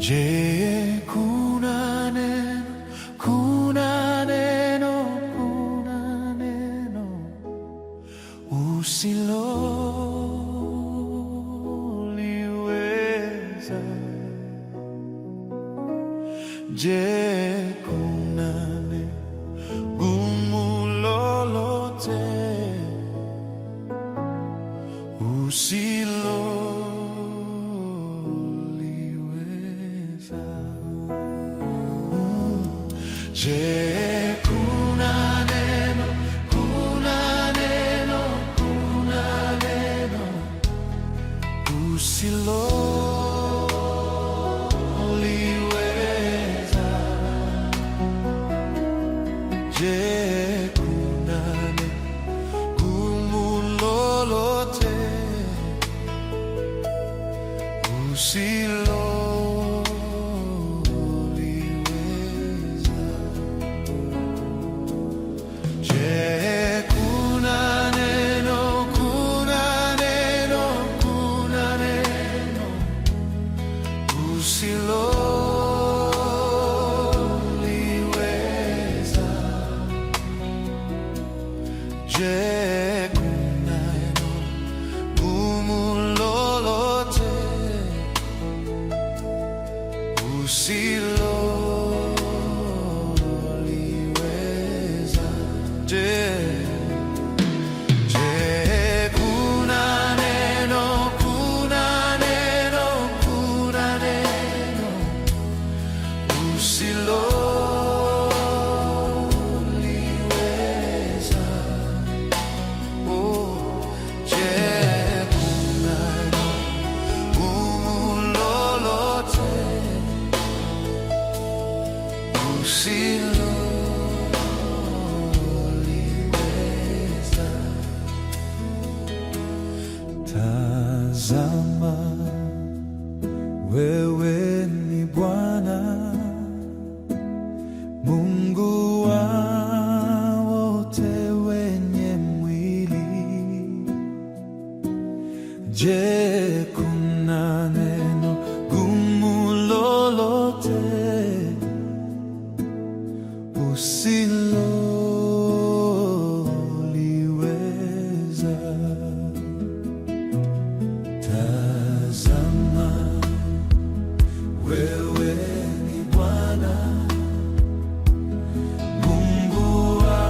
Je, kuna neno usiloliweza? Je, kuna neno gumu lolote usiloliweza? Je, kuna neno usiloliweza? Je, kuna neno gumu lolote usiloliweza? Je, kuna neno usiloliweza? Je, kuna neno gumu lolote usiloliweza? Je, kuna neno usiloliweza? Oh, je, kuna neno gumu lolote usiloliweza? Tazama, wewe ni Bwana Mungu wa wote wenye mwili. Je, kuna neno gumu lolote usiloliweza? Tazama, wewe ni Bwana Mungu wa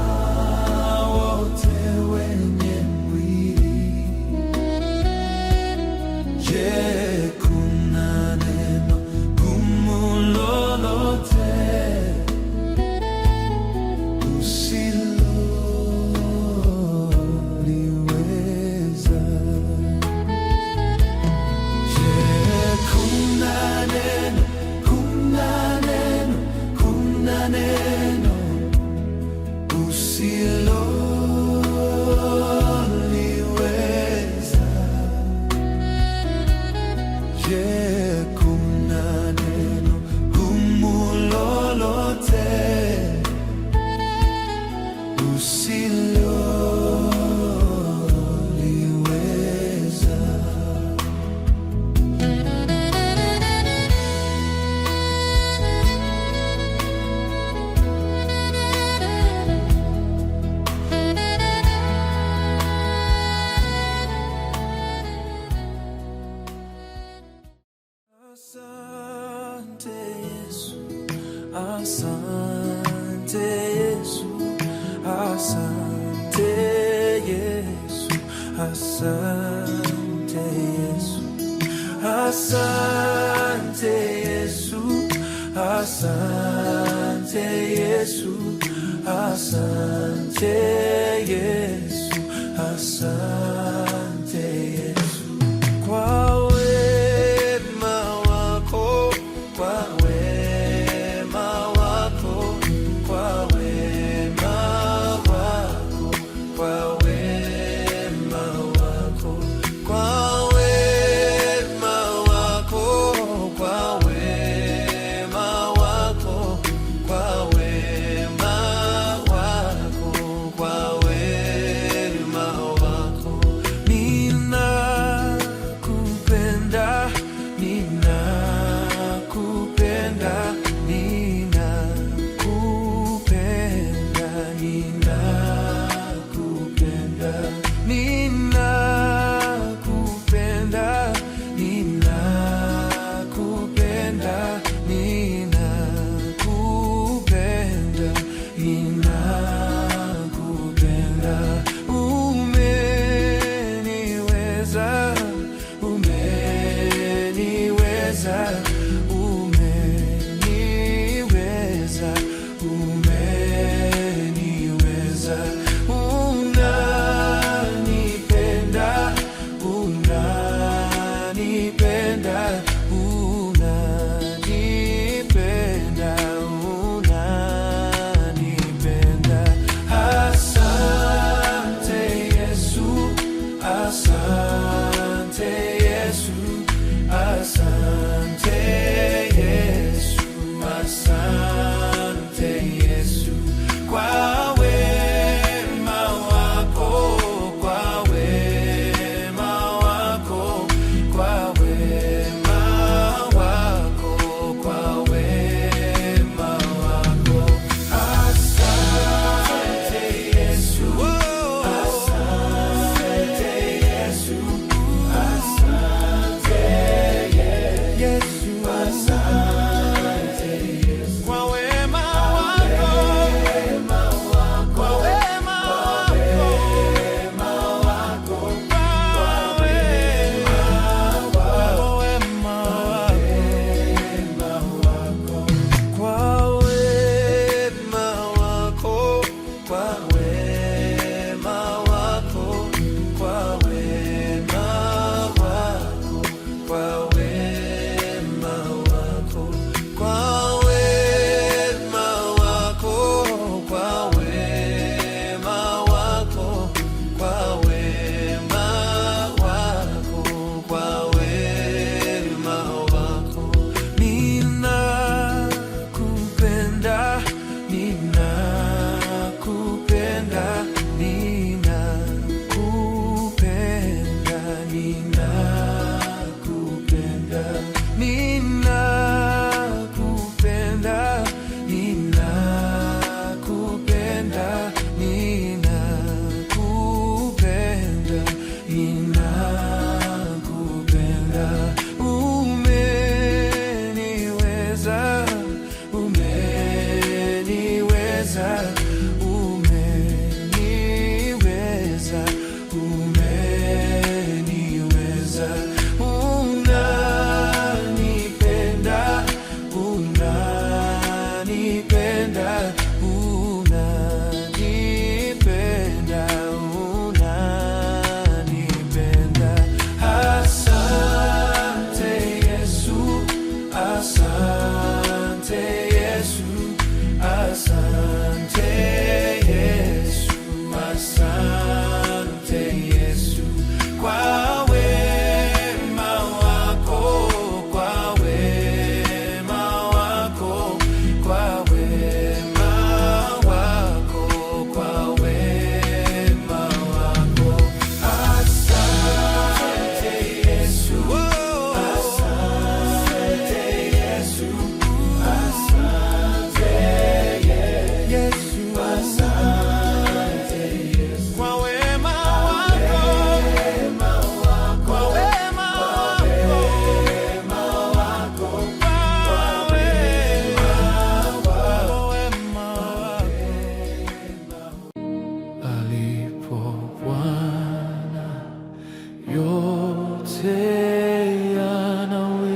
wote wenye mwili. Je, kuna neno gumu lolote usiloliweza? Je, kuna neno usiloliweza? Je, kuna neno gumu lolote usiloliweza? Asante Yesu, asante Yesu, asante Yesu, asante Yesu, asante Yesu, asante Yesu, asante Yesu, asante Yesu, kwa wema wako, kwa wema wako, kwa wema wako, kwa wema wako, kwa wema wako, kwa wema wako, kwa wema wako, kwa wema wako.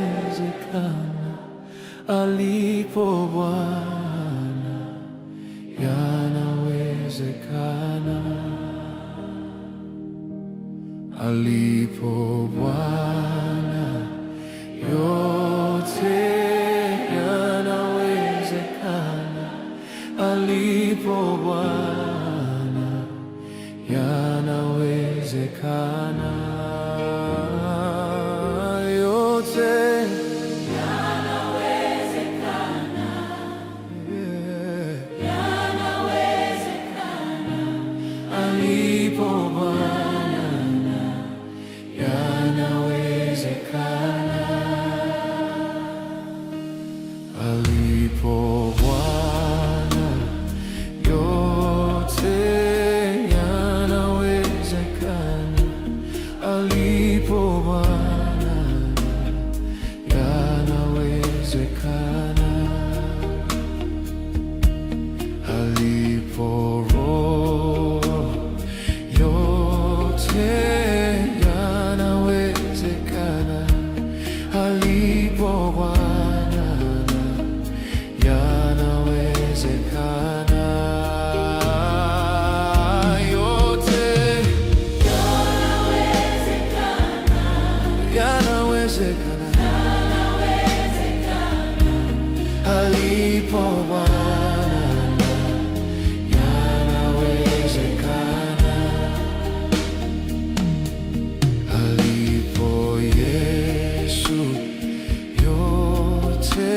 yanawezekana alipo Bwana, yanawezekana alipo Bwana, yote yanawezekana alipo Bwana, yanawezekana yote yanawezekana, yanawezekana alipo Bwana, yanawezekana alipo Bwana, yote yanawezekana alipo Bwana, yanawezekana alipo Roho, yote yanawezekana alipo Bwana, yanawezekana yote yanawezekana alipo Bwana, yanawezekana alipo Yesu, yote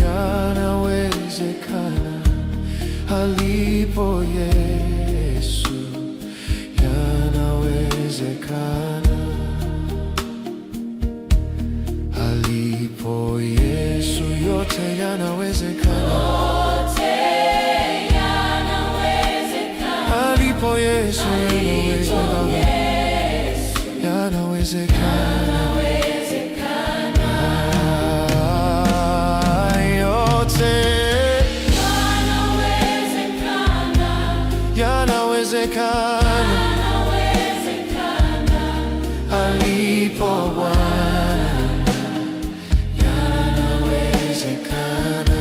yanawezekana alipo Yesu, yanawezekana alipo Yesu, yote yanawezekana alipo Yesu, yanawezekana yote yanawezekana alipo Bwana, yanawezekana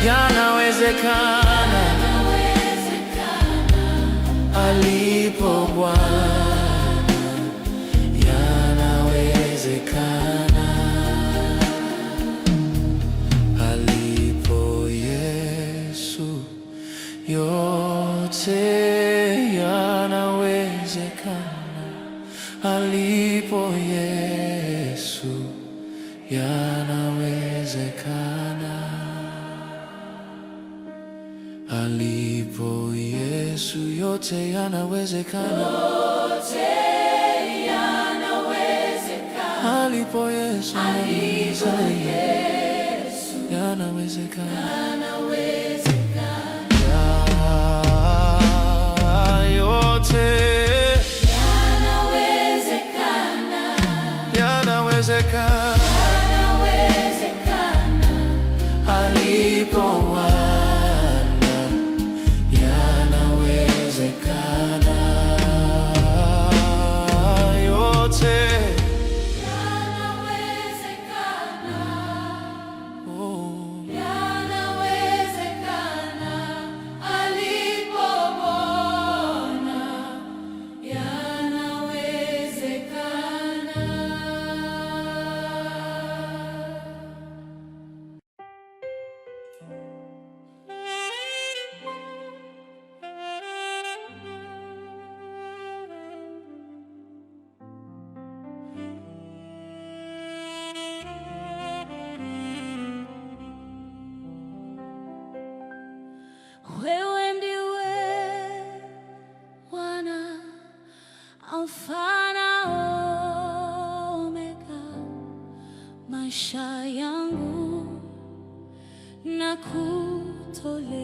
yanawezekana alipo Bwana, yanawezekana alipo Yesu, yote yanawezekana alipo Yesu, yanawezekana alipo Yesu, yote yanawezekana alipo Yesu, yanawezekana yote yanawezekana alipo Bwana, yanawezekana yote yanawezekana Alfa na Omega, maisha yangu na kutolea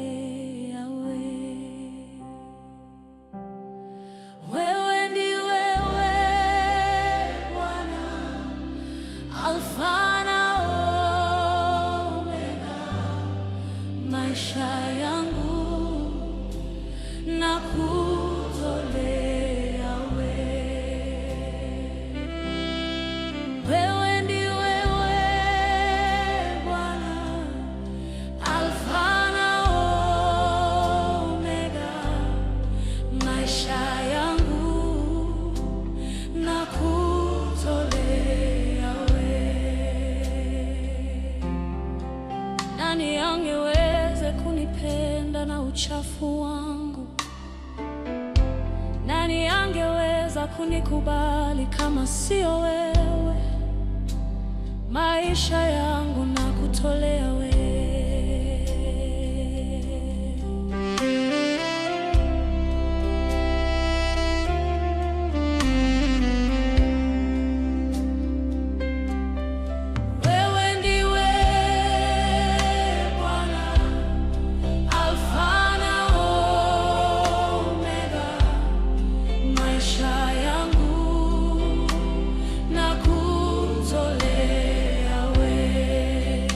wewe ndiwe Bwana, Alfa na Omega, maisha yangu na kutolea wewe ndiwe Bwana, Alfa na Omega, maisha yangu na kutolea Nani angeweza kunipenda na uchafu wangu? Nani angeweza kunikubali kama sio wewe? Maisha yangu na kutolea wewe. Wewe ndiwe Bwana, Alfa na Omega, maisha yangu na kutolea wewe.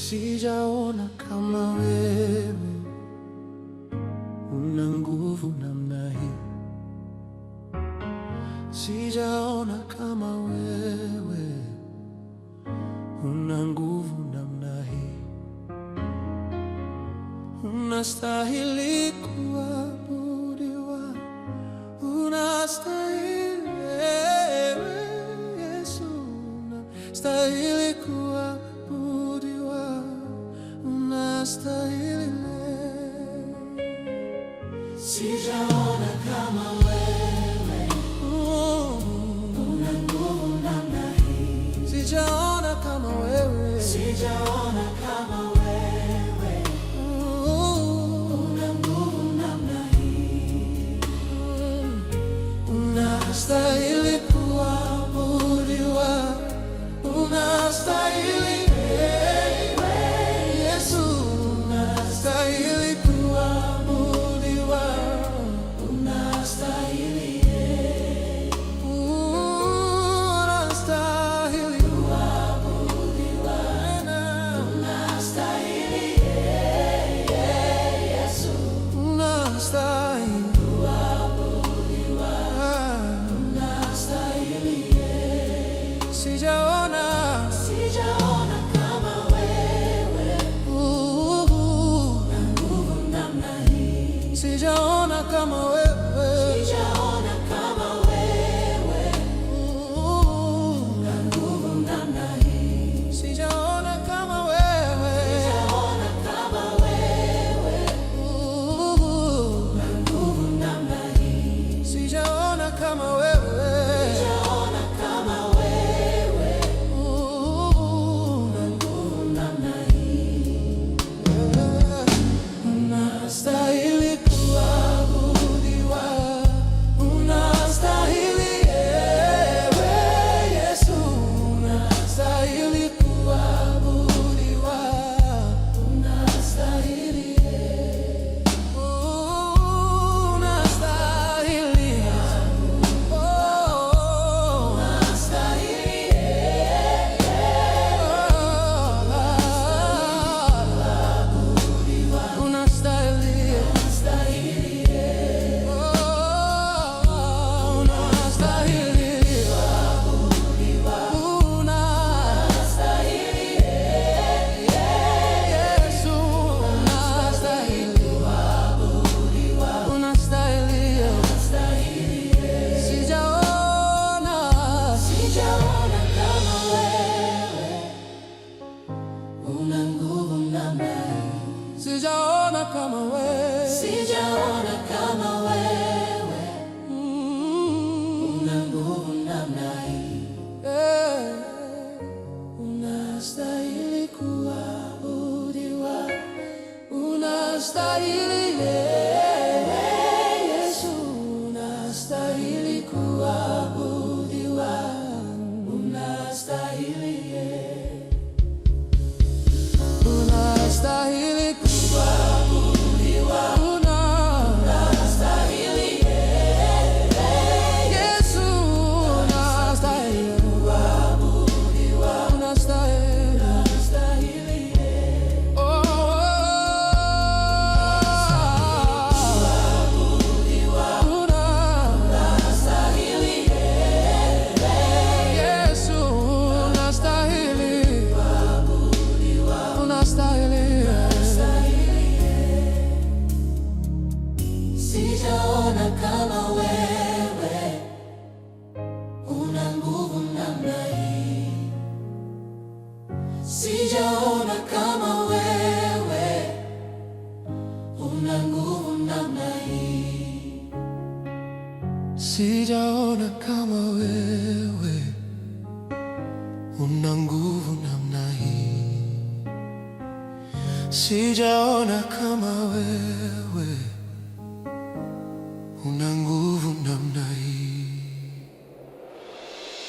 Sijaona kama wewe una nguvu namna hii. Sijaona kama wewe una nguvu namna hii. Unastahili kuabudiwa, unastahili wewe Yesu, unastahili kuabudiwa, unastahili. Sijaona kama wewe una nguvu namna hii. Sijaona kama wewe, sijaona kama wewe una nguvu namna hii. Unastahili kuabudiwa, unastahili Yesu, unastahili kuabudiwa, unastahili kuabudiwa, unastahili Yesu, unastahili kuabudiwa, unastahili. Sijaona kama wewe una nguvu namna hii. Sijaona kama wewe, sijaona kama wewe una nguvu namna hii. Sijaona kama wewe, sijaona kama wewe una nguvu namna hii. Sijaona kama wewe, sijaona kama wewe una nguvu namna hii. Unastahili kuabudiwa, unastahili wewe Yesu, unastahili kuabudiwa, unastahili, unastahili, sijaona kama wewe, sijaona kama wewe una nguvu namna hii. Unastahili kuabudiwa, unastahili Yesu, unastahili kuabudiwa, unastahili, unastahili kuabudiwa, unastahili Yesu, unastahili kuabudiwa, unastahili, kuabudiwa, unastahili Yesu, unastahili kuabudiwa, unastahili. Sijaona kama wewe una nguvu namna hii. Sijaona kama wewe una nguvu namna hii. Sijaona kama wewe una nguvu namna hii. Sijaona kama wewe una nguvu namna hii.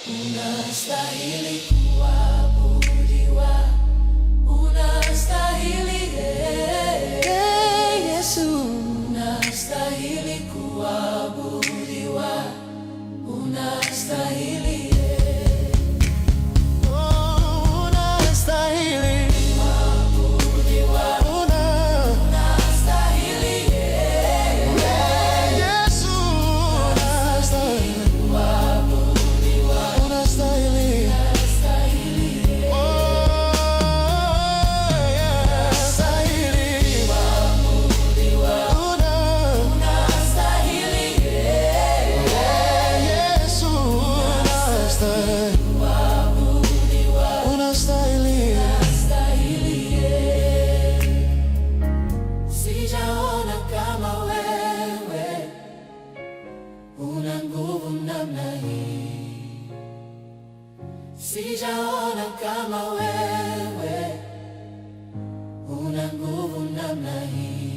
Unastahili kuabudiwa, unastahili Yesu, unastahili kuabudiwa, unastahili, unastahili sijaona kama wewe una nguvu namna hii.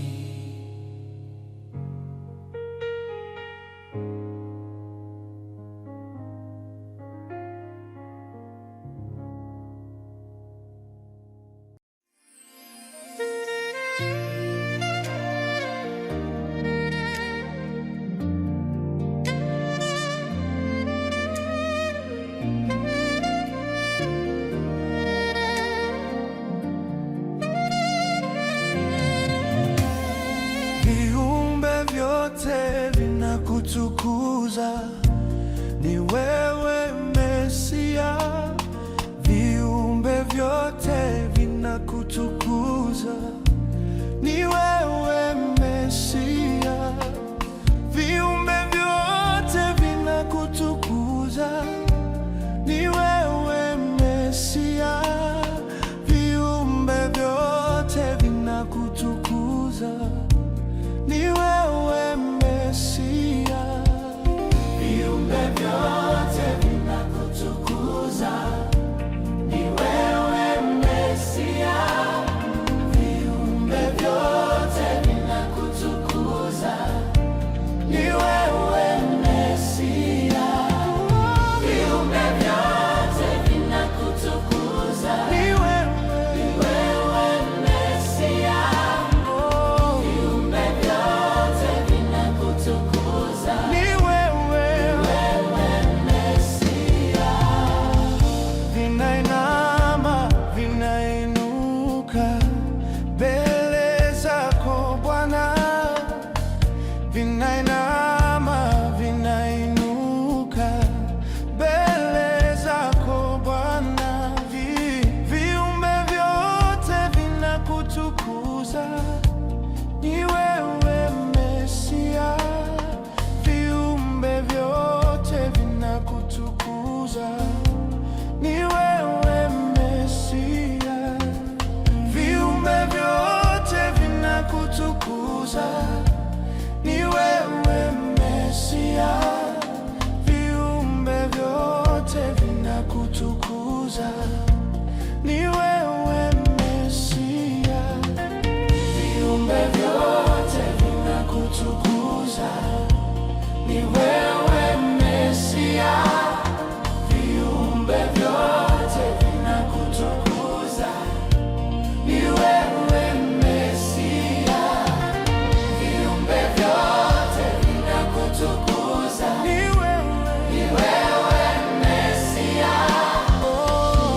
Viumbe vyote vinakutukuza, ni wewe Mesia. Viumbe vyote vinakutukuza, ni wewe Mesia. Viumbe vyote vinakutukuza, ni wewe Mesia. Viumbe vyote vinakutukuza, ni wewe Mesia. Viumbe vyote vinakutukuza, ni wewe Mesia. Viumbe vyote vinakutukuza, ni wewe Mesia. Viumbe vyote vinakutukuza, ni wewe Mesia. Viumbe vyote vinakutukuza, ni wewe Mesia. Vinainama, vinainuka mbele zako Bwana. Vinainama, vinainuka mbele zako Bwana. Viumbe vyote vinakutukuza, ni wewe Mesia. Viumbe vyote vinakutukuza, ni wewe Mesia. Viumbe vyote vinakutukuza, ni wewe Mesia. Viumbe vyote vinakutukuza, ni wewe Mesia. Viumbe vyote vinakutukuza, ni wewe Mesia. Viumbe vyote vinakutukuza, ni wewe Mesia. Viumbe vyote vinakutukuza, ni wewe Mesia.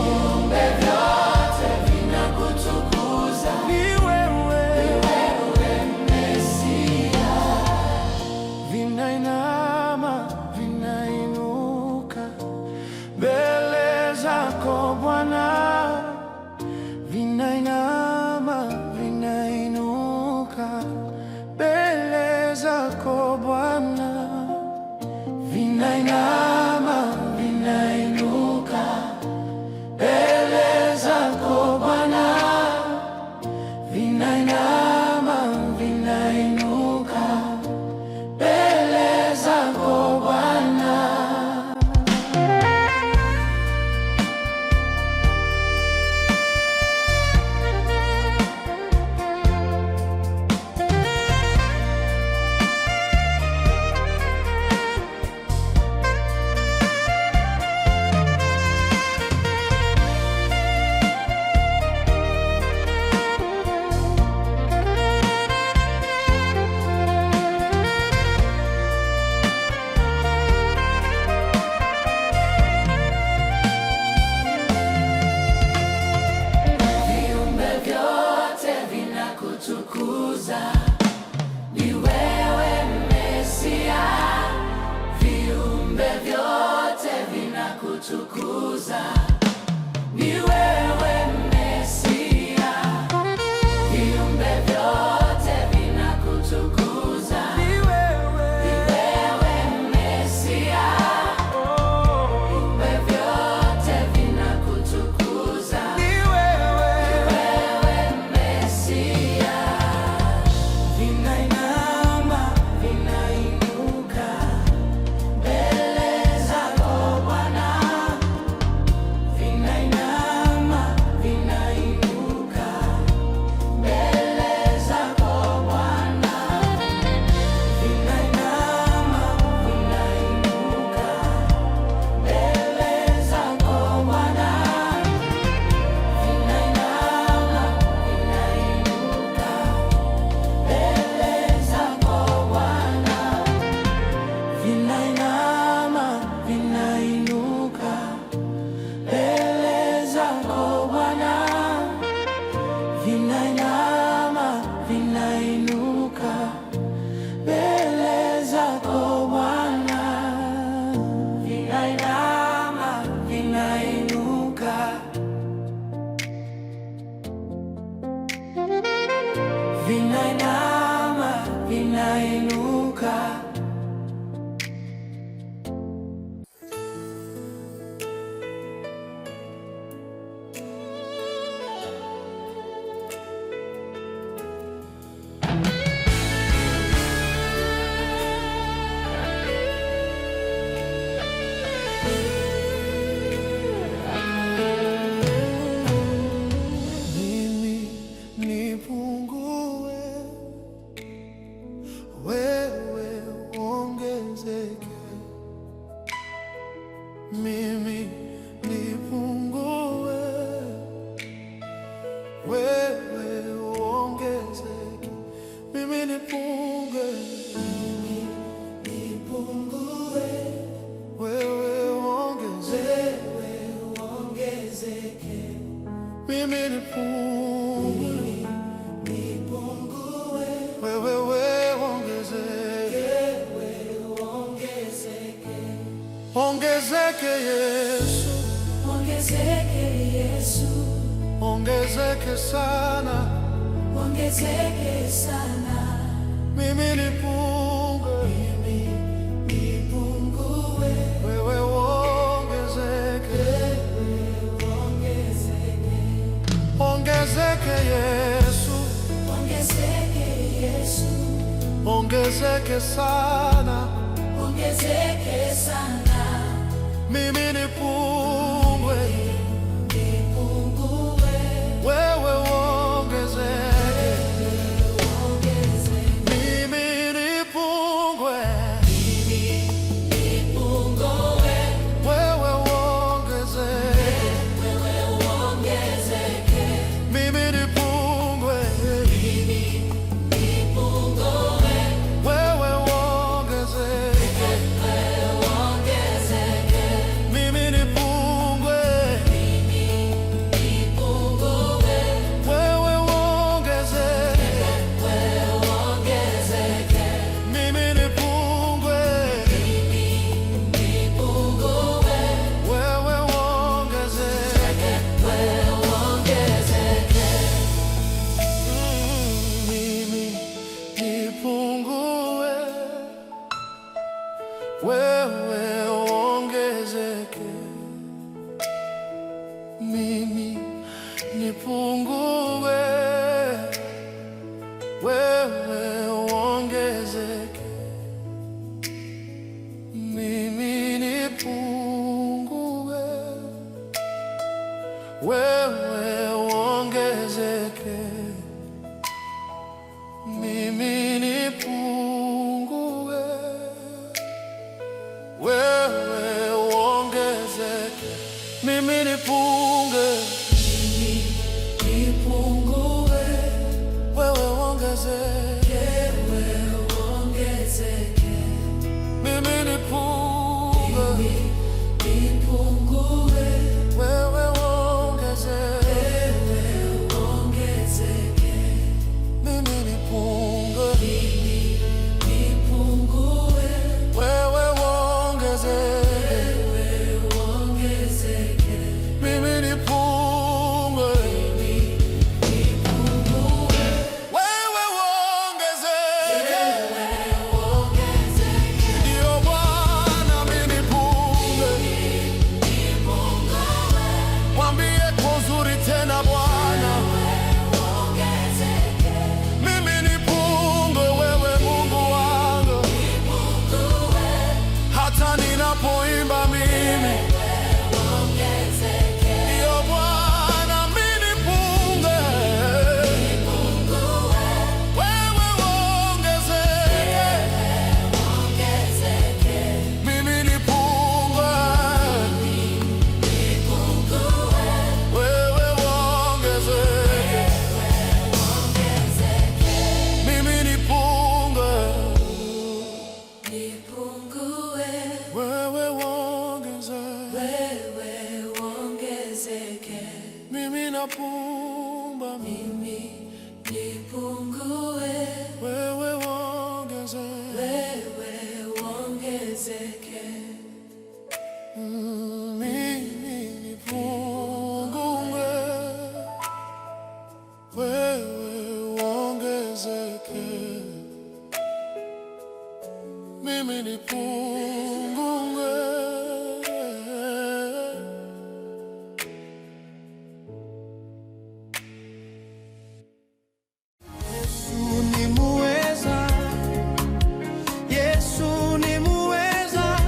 Viumbe vyote vinakutukuza, ni wewe Mesia. Vinainama, vinainuka mbele zako Bwana. Vinainama, vinainuka mbele zako Bwana. Vinainama, vinainuka mbele zako Bwana. Vinainama, vinainuka mbele zako Bwana. Viumbe vyote vinakutukuza, ni wewe Mesia. Viumbe vyote vinakutukuza, ni wewe Mesia. Viumbe vyote vinakutukuza, ni wewe Mesia. Viumbe vyote vinakutukuza, ni wewe Mesia. Vinainama, vinainuka mbele zako Bwana. mimi nipungue, wewe uongezeke. Mimi nipungue, wewe uongezeke. Mimi nipungue, wewe uongezeke. Ongezeke Yesu, Ongezeke Yesu, ongezeke sana, ongezeke sana. mimi nipungue, wewe uongezeke. Ongezeke Yesu, Ongezeke Yesu, ongezeke sana, ongezeke sana. mimi nipungue, wewe uongezeke. Mimi nipungue, wewe uongezeke. Mimi nipungue, wewe uongezeke. Mimi nipungue, wewe uongezeke. Mimi nipungue, wewe uongezeke. Mimi nipungue, wewe uongezeke. Mimi nipungue, wewe uongezeke. Mimi nipungue, wewe uongezeke. Mimi nipungue, wewe uongezeke. Mimi nipungue, wewe uongezeke. Mimi nipungue, wewe uongezeke. Mimi nipungue, wewe uongezeke. Mimi nipungue, wewe uongezeke. Ndio Bwana, mimi nipungue. Mwambie kwa uzuri tena Bwana, mimi nipungue, wewe Mungu wangu. Hata ninapoimba mimi, ndio Bwana, mimi nipungue. Wewe uongezeke. Mimi nipungue, wewe uongezeke. Mimi nipungue, wewe uongezeke. Mimi napumba, wewe uongezeke. Mimi nipungue, wewe uongezeke. Mimi nipungue, Yesu ni muweza, Yesu ni muweza.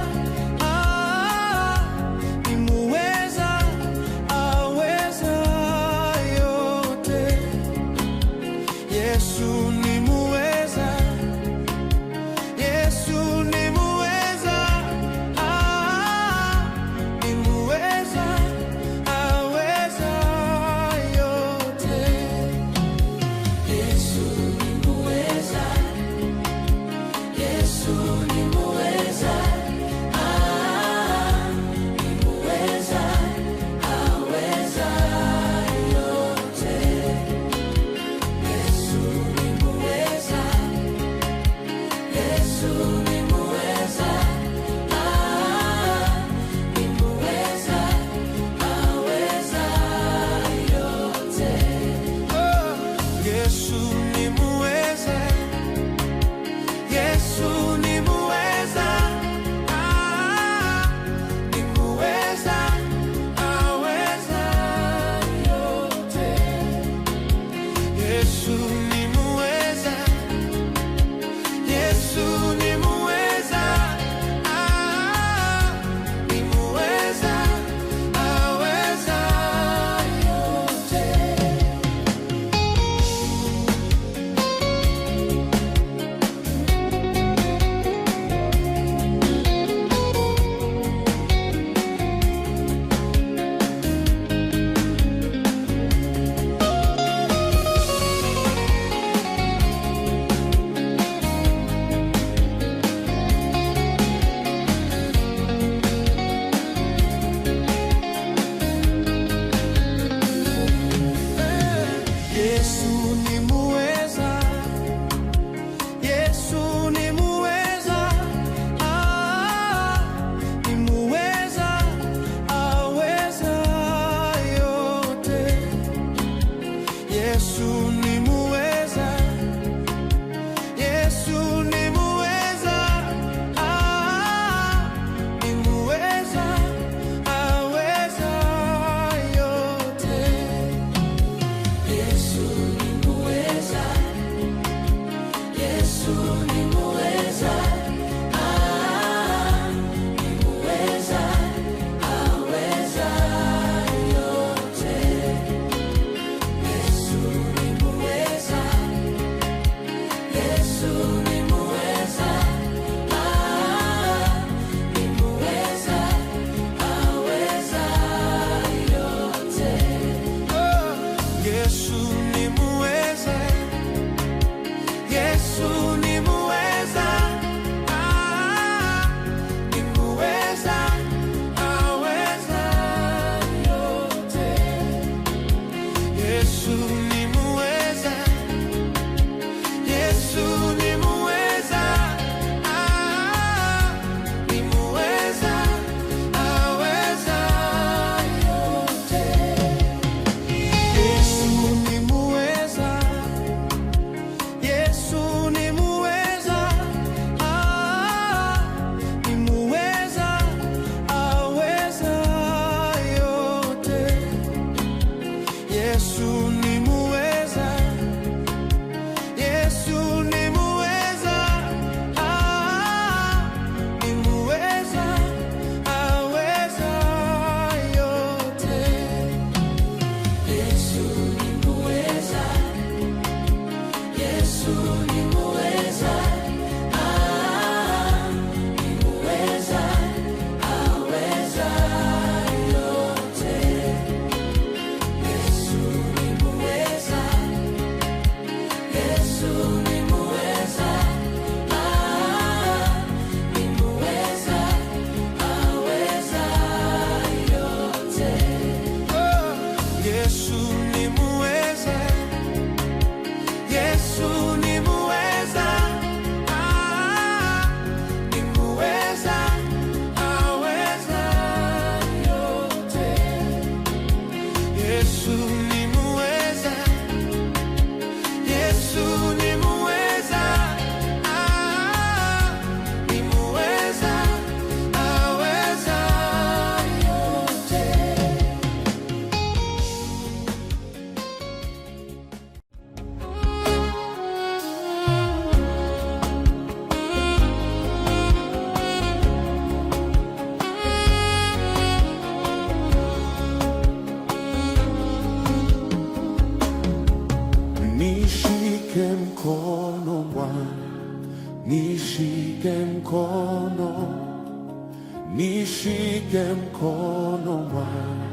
nishike mkono Bwana,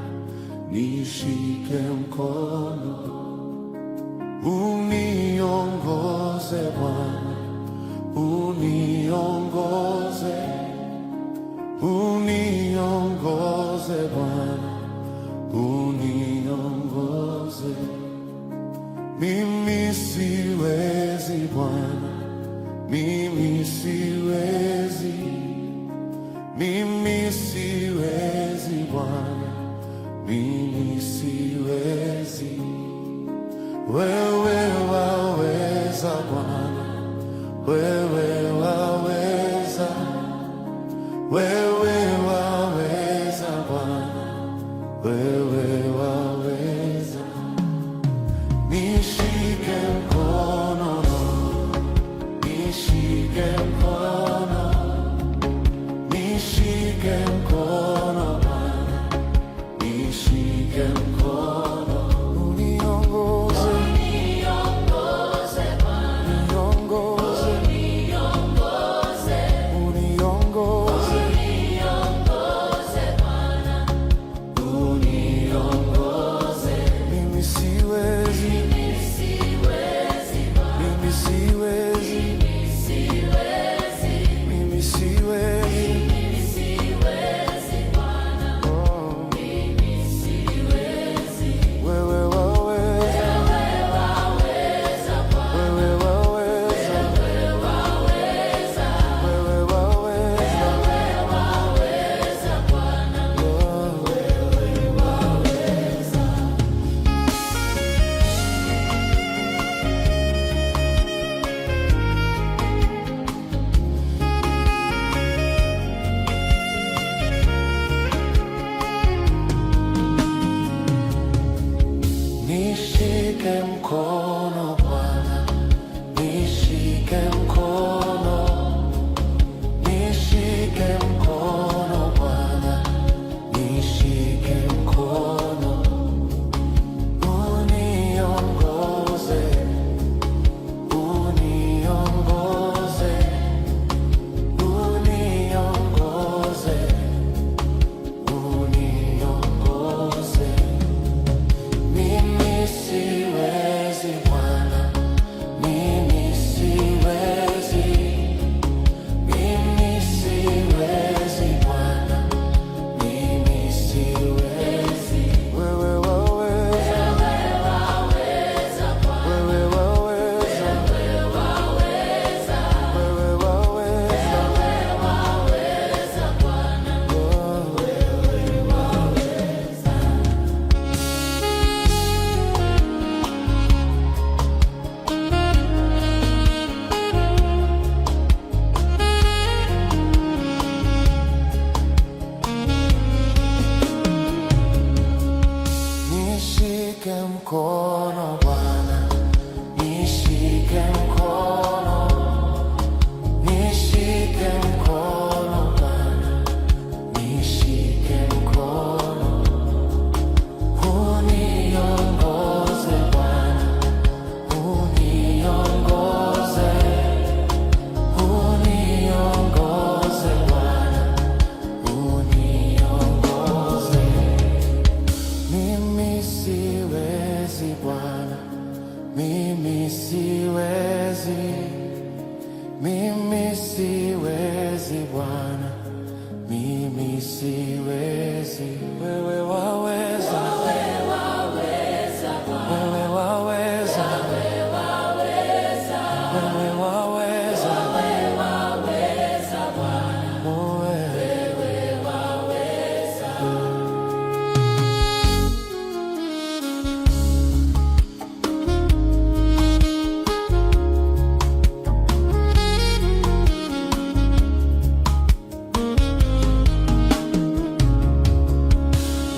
nishike mkono, uniongoze Bwana, uniongoze, uniongoze Bwana, uniongoze. Mimi siwezi Bwana, mimi siwezi, mimi siwezi Bwana, mimi siwezi. Wewe waweza Bwana, wewe waweza, wewe waweza Bwana, wewe waweza. Nishike mkono, nishike mkono, nishike mkono Bwana, nishike mkono, uniongoze, uniongoze Bwana, uniongoze, uniongoze, uniongoze, uniongoze Bwana, uniongoze. Mimi siwezi, mimi siwezi Bwana, mimi siwezi, mimi siwezi, mimi siwezi Bwana, mimi siwezi. Wewe waweza, wewe waweza Bwana, wewe waweza, wewe waweza, wewe waweza, wewe waweza Bwana, wewe waweza. Nishike mkono Bwana, nishike mkono, nishike mkono Bwana, nishike mkono, uniongoze, uniongoze, uniongoze, uniongoze. Mimi siwezi Bwana, mimi siwezi, mimi siwezi Bwana, mimi siwezi. Wewe waweza, wewe waweza Bwana, wewe waweza, wewe waweza, wewe waweza, wewe waweza Bwana, wewe waweza. Nishike mkono Bwana, nishike mkono, nishike mkono Bwana, nishike mkono, uniongoze Bwana, uniongoze, uniongoze Bwana, uniongoze. Mimi siwezi Bwana, mimi siwezi, mimi siwezi Bwana, mimi siwezi. Wewe waweza, wewe waweza Bwana, wewe waweza, wewe waweza, wewe waweza, wewe waweza Bwana, wewe waweza.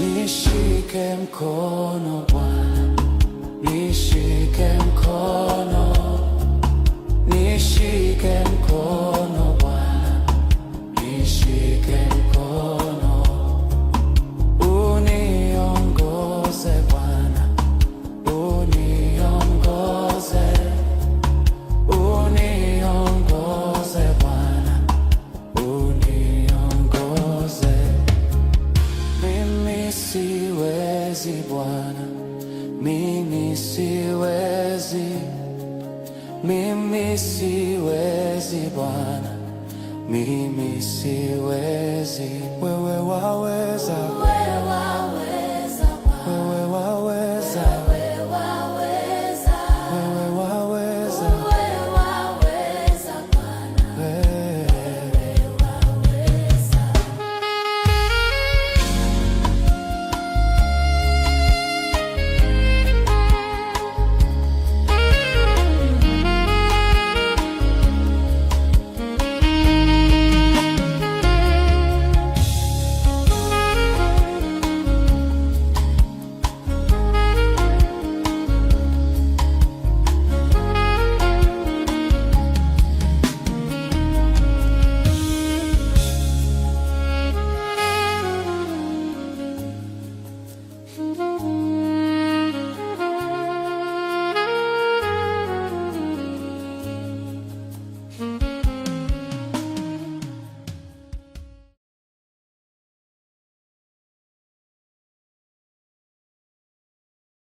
Nishike mkono Bwana, nishike mkono, nishike mkono Bwana, nishike mkono, uniongoze Bwana, uniongoze, uniongoze Bwana, uniongoze. Bwana, mimi siwezi, wewe waweza.